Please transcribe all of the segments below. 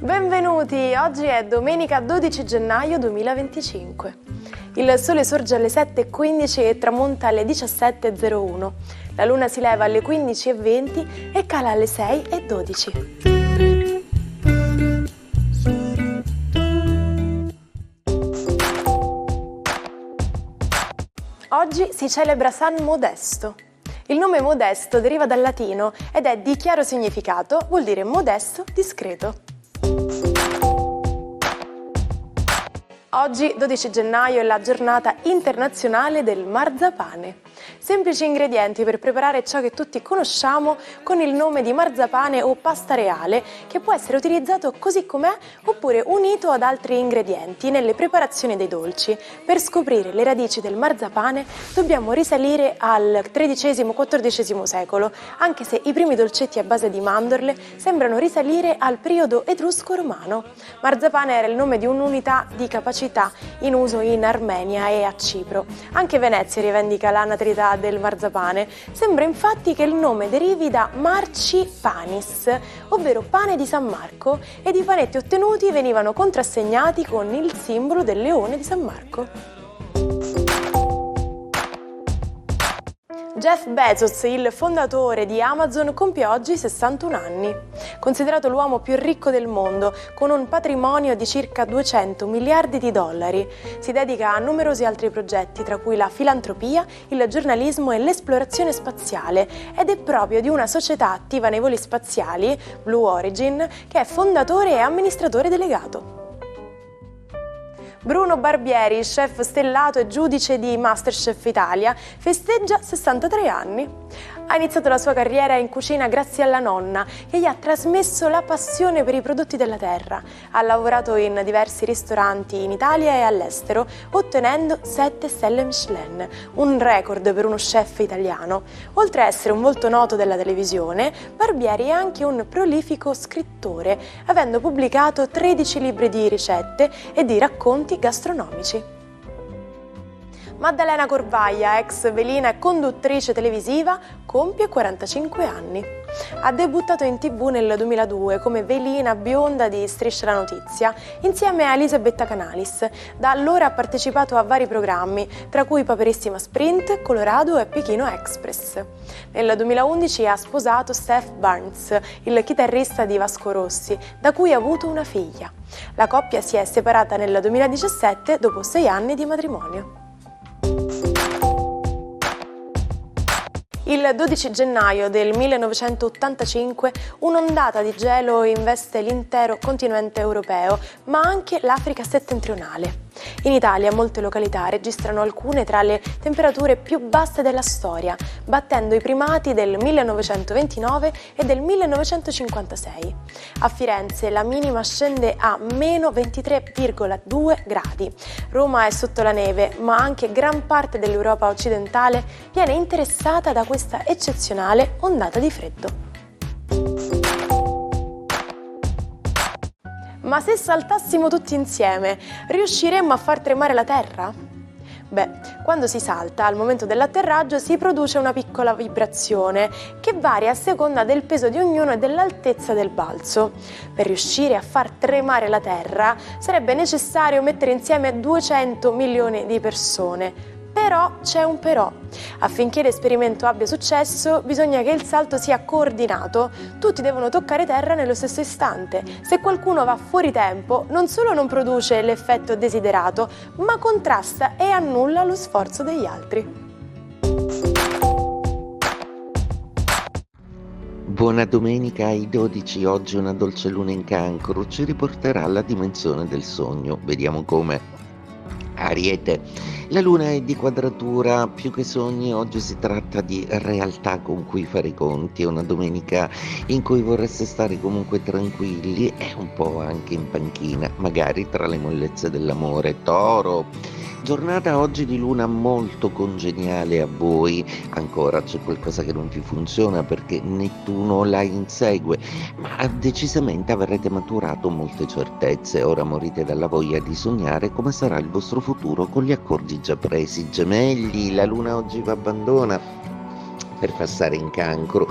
Benvenuti, oggi è domenica 12 gennaio 2025. Il sole sorge alle 7:15 e tramonta alle 17:01. La luna si leva alle 15:20 e cala alle 6:12. Oggi si celebra San Modesto. Il nome Modesto deriva dal latino ed è di chiaro significato, vuol dire modesto, discreto. Oggi, 12 gennaio, è la giornata internazionale del marzapane. Semplici ingredienti per preparare ciò che tutti conosciamo con il nome di marzapane o pasta reale, che può essere utilizzato così com'è oppure unito ad altri ingredienti nelle preparazioni dei dolci. Per scoprire le radici del marzapane dobbiamo risalire al XIII-XIV secolo, anche se i primi dolcetti a base di mandorle sembrano risalire al periodo etrusco-romano. Marzapane era il nome di un'unità di capacità in uso in Armenia e a Cipro. Anche Venezia rivendica la natalità del marzapane. Sembra infatti che il nome derivi da Marci Panis, ovvero pane di San Marco, ed i panetti ottenuti venivano contrassegnati con il simbolo del leone di San Marco. Jeff Bezos, il fondatore di Amazon, compie oggi 61 anni. Considerato l'uomo più ricco del mondo, con un patrimonio di circa 200 miliardi di dollari, si dedica a numerosi altri progetti, tra cui la filantropia, il giornalismo e l'esplorazione spaziale, ed è proprio di una società attiva nei voli spaziali, Blue Origin, che è fondatore e amministratore delegato. Bruno Barbieri, chef stellato e giudice di Masterchef Italia, festeggia 63 anni. Ha iniziato la sua carriera in cucina grazie alla nonna, che gli ha trasmesso la passione per i prodotti della terra. Ha lavorato in diversi ristoranti in Italia e all'estero, ottenendo 7 stelle Michelin, un record per uno chef italiano. Oltre a essere un volto noto della televisione, Barbieri è anche un prolifico scrittore, avendo pubblicato 13 libri di ricette e di racconti gastronomici. Maddalena Corvaia, ex velina e conduttrice televisiva, compie 45 anni. Ha debuttato in TV nel 2002 come velina bionda di Striscia la Notizia, insieme a Elisabetta Canalis. Da allora ha partecipato a vari programmi, tra cui Paperissima Sprint, Colorado e Pechino Express. Nel 2011 ha sposato Steph Barnes, il chitarrista di Vasco Rossi, da cui ha avuto una figlia. La coppia si è separata nel 2017 dopo 6 anni di matrimonio. Il 12 gennaio del 1985 un'ondata di gelo investe l'intero continente europeo, ma anche l'Africa settentrionale. In Italia molte località registrano alcune tra le temperature più basse della storia, battendo i primati del 1929 e del 1956. A Firenze la minima scende a meno 23,2 gradi. Roma è sotto la neve, ma anche gran parte dell'Europa occidentale viene interessata da questa eccezionale ondata di freddo. Ma se saltassimo tutti insieme, riusciremmo a far tremare la Terra? Beh, quando si salta, al momento dell'atterraggio si produce una piccola vibrazione che varia a seconda del peso di ognuno e dell'altezza del balzo. Per riuscire a far tremare la Terra sarebbe necessario mettere insieme 200 milioni di persone. Però c'è un però. Affinché l'esperimento abbia successo, bisogna che il salto sia coordinato. Tutti devono toccare terra nello stesso istante. Se qualcuno va fuori tempo, non solo non produce l'effetto desiderato, ma contrasta e annulla lo sforzo degli altri. Buona domenica ai 12, oggi una dolce luna in Cancro ci riporterà alla dimensione del sogno. Vediamo come. Ariete, la luna è di quadratura, più che sogni oggi si tratta di realtà con cui fare i conti. È una domenica in cui vorreste stare comunque tranquilli e un po' anche in panchina, magari tra le mollezze dell'amore. Toro, Giornata oggi di luna molto congeniale a voi, ancora c'è qualcosa che non vi funziona perché Nettuno la insegue, ma decisamente avrete maturato molte certezze, ora morite dalla voglia di sognare come sarà il vostro futuro con gli accordi già presi. Gemelli, la luna oggi vi abbandona per passare in Cancro.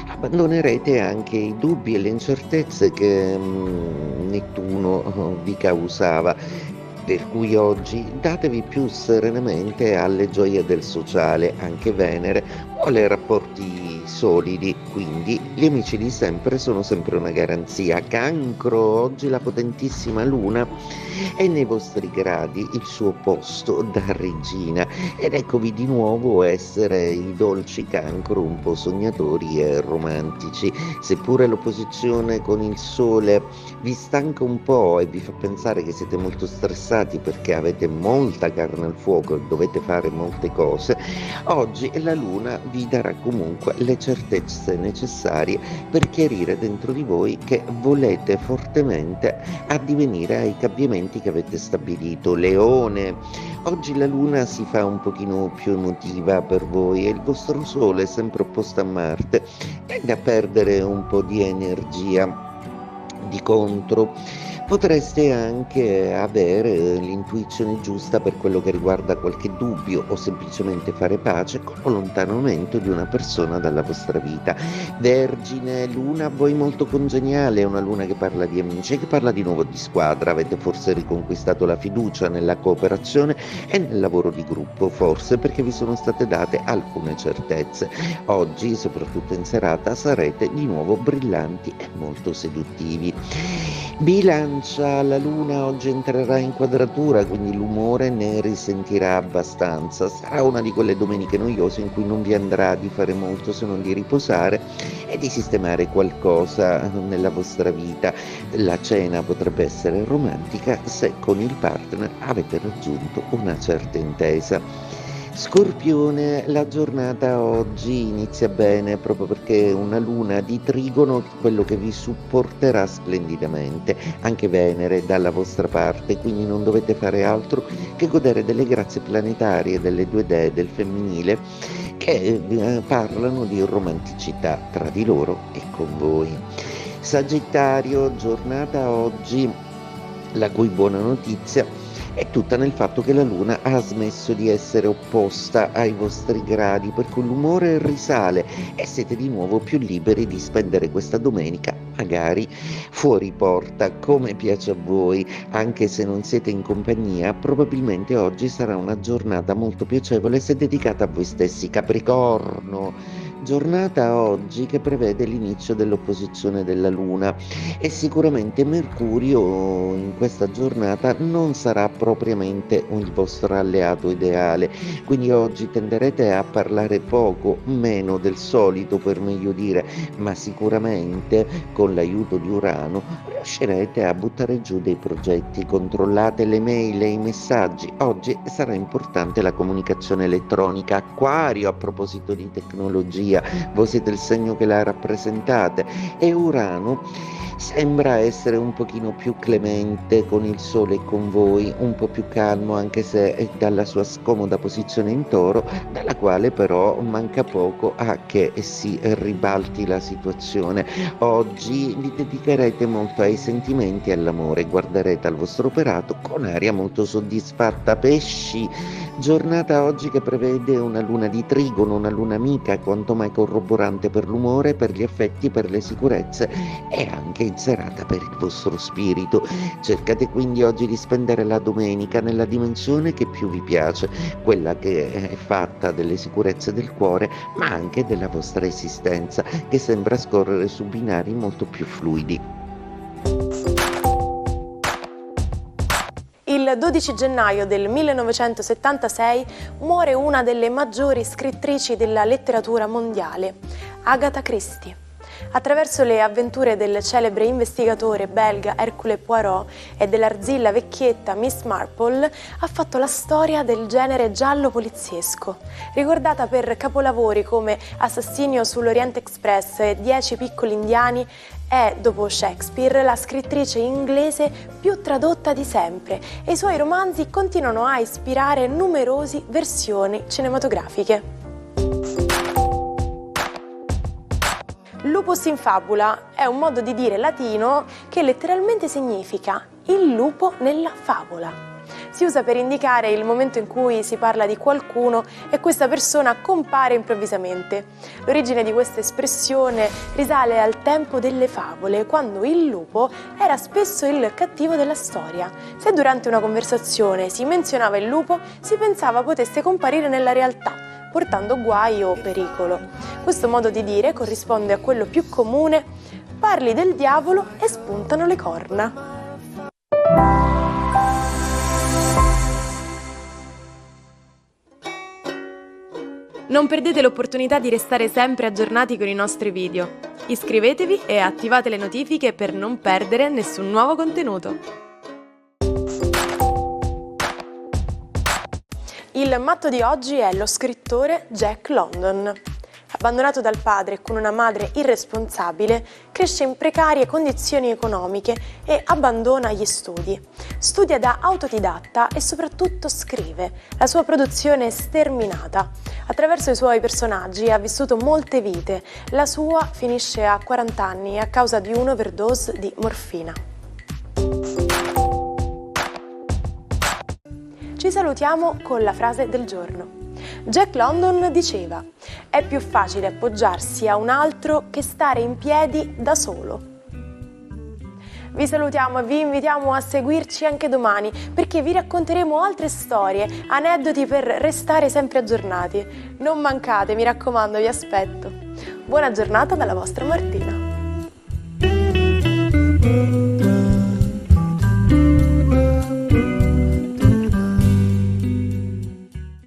Abbandonerete anche i dubbi e le incertezze che Nettuno vi causava. Per cui oggi datevi più serenamente alle gioie del sociale, anche Venere vuole rapporti solidi, quindi gli amici di sempre sono sempre una garanzia. Cancro, oggi la potentissima luna è nei vostri gradi, il suo posto da regina, ed eccovi di nuovo essere i dolci Cancro un po' sognatori e romantici. Seppure l'opposizione con il sole vi stanca un po' e vi fa pensare che siete molto stressati perché avete molta carne al fuoco e dovete fare molte cose, oggi la luna vi darà comunque le certezze necessarie per chiarire dentro di voi che volete fortemente addivenire ai cambiamenti che avete stabilito. Leone, oggi la luna si fa un pochino più emotiva per voi e il vostro sole, sempre opposto a Marte, tende a perdere un po' di energia. Di contro, potreste anche avere l'intuizione giusta per quello che riguarda qualche dubbio o semplicemente fare pace con l'allontanamento di una persona dalla vostra vita. Vergine, luna a voi molto congeniale, è una luna che parla di amici, che parla di nuovo di squadra, avete forse riconquistato la fiducia nella cooperazione e nel lavoro di gruppo, forse perché vi sono state date alcune certezze. Oggi, soprattutto in serata, sarete di nuovo brillanti e molto seduttivi. Bilancia, la luna oggi entrerà in quadratura, quindi l'umore ne risentirà abbastanza. Sarà una di quelle domeniche noiose in cui non vi andrà di fare molto se non di riposare e di sistemare qualcosa nella vostra vita. La cena potrebbe essere romantica se con il partner avete raggiunto una certa intesa. Scorpione, la giornata oggi inizia bene proprio perché una luna di trigono è quello che vi supporterà splendidamente, anche Venere dalla vostra parte, quindi non dovete fare altro che godere delle grazie planetarie delle due dee del femminile che parlano di romanticità tra di loro e con voi. Sagittario, giornata oggi la cui buona notizia è tutta nel fatto che la luna ha smesso di essere opposta ai vostri gradi, per cui l'umore risale e siete di nuovo più liberi di spendere questa domenica magari fuori porta come piace a voi, anche se non siete in compagnia. Probabilmente oggi sarà una giornata molto piacevole se dedicata a voi stessi. Capricorno, giornata oggi che prevede l'inizio dell'opposizione della Luna e sicuramente Mercurio in questa giornata non sarà propriamente il vostro alleato ideale, quindi oggi tenderete a parlare poco, meno del solito per meglio dire, ma sicuramente con l'aiuto di Urano riuscirete a buttare giù dei progetti. Controllate le mail e i messaggi. Oggi sarà importante la comunicazione elettronica. Acquario, a proposito di tecnologia, voi siete il segno che la rappresentate e Urano sembra essere un pochino più clemente con il Sole e con voi, un po' più calmo anche se è dalla sua scomoda posizione in Toro, dalla quale però manca poco a che si ribalti la situazione. Oggi vi dedicherete molto ai sentimenti e all'amore, guarderete al vostro operato con aria molto soddisfatta. Pesci, giornata oggi che prevede una luna di trigono, una luna amica, quanto mai corroborante per l'umore, per gli affetti, per le sicurezze e anche in serata per il vostro spirito. Cercate quindi oggi di spendere la domenica nella dimensione che più vi piace, quella che è fatta delle sicurezze del cuore, ma anche della vostra esistenza, che sembra scorrere su binari molto più fluidi. Il 12 gennaio del 1976 muore una delle maggiori scrittrici della letteratura mondiale, Agatha Christie. Attraverso le avventure del celebre investigatore belga Hercule Poirot e dell'arzilla vecchietta Miss Marple ha fatto la storia del genere giallo poliziesco, ricordata per capolavori come Assassinio sull'Orient Express e 10 piccoli indiani. È, dopo Shakespeare, la scrittrice inglese più tradotta di sempre e i suoi romanzi continuano a ispirare numerose versioni cinematografiche. Lupus in fabula è un modo di dire latino che letteralmente significa il lupo nella favola. Si usa per indicare il momento in cui si parla di qualcuno e questa persona compare improvvisamente. L'origine di questa espressione risale al tempo delle favole, quando il lupo era spesso il cattivo della storia. Se durante una conversazione si menzionava il lupo, si pensava potesse comparire nella realtà, portando guai o pericolo. Questo modo di dire corrisponde a quello più comune: parli del diavolo e spuntano le corna. Non perdete l'opportunità di restare sempre aggiornati con i nostri video. Iscrivetevi e attivate le notifiche per non perdere nessun nuovo contenuto. Il matto di oggi è lo scrittore Jack London. Abbandonato dal padre e con una madre irresponsabile, cresce in precarie condizioni economiche e abbandona gli studi. Studia da autodidatta e soprattutto scrive. La sua produzione è sterminata. Attraverso i suoi personaggi ha vissuto molte vite. La sua finisce a 40 anni a causa di un'overdose di morfina. Ci salutiamo con la frase del giorno. Jack London diceva: è più facile appoggiarsi a un altro che stare in piedi da solo. Vi salutiamo e vi invitiamo a seguirci anche domani, perché vi racconteremo altre storie, aneddoti per restare sempre aggiornati. Non mancate, mi raccomando, vi aspetto. Buona giornata dalla vostra Martina.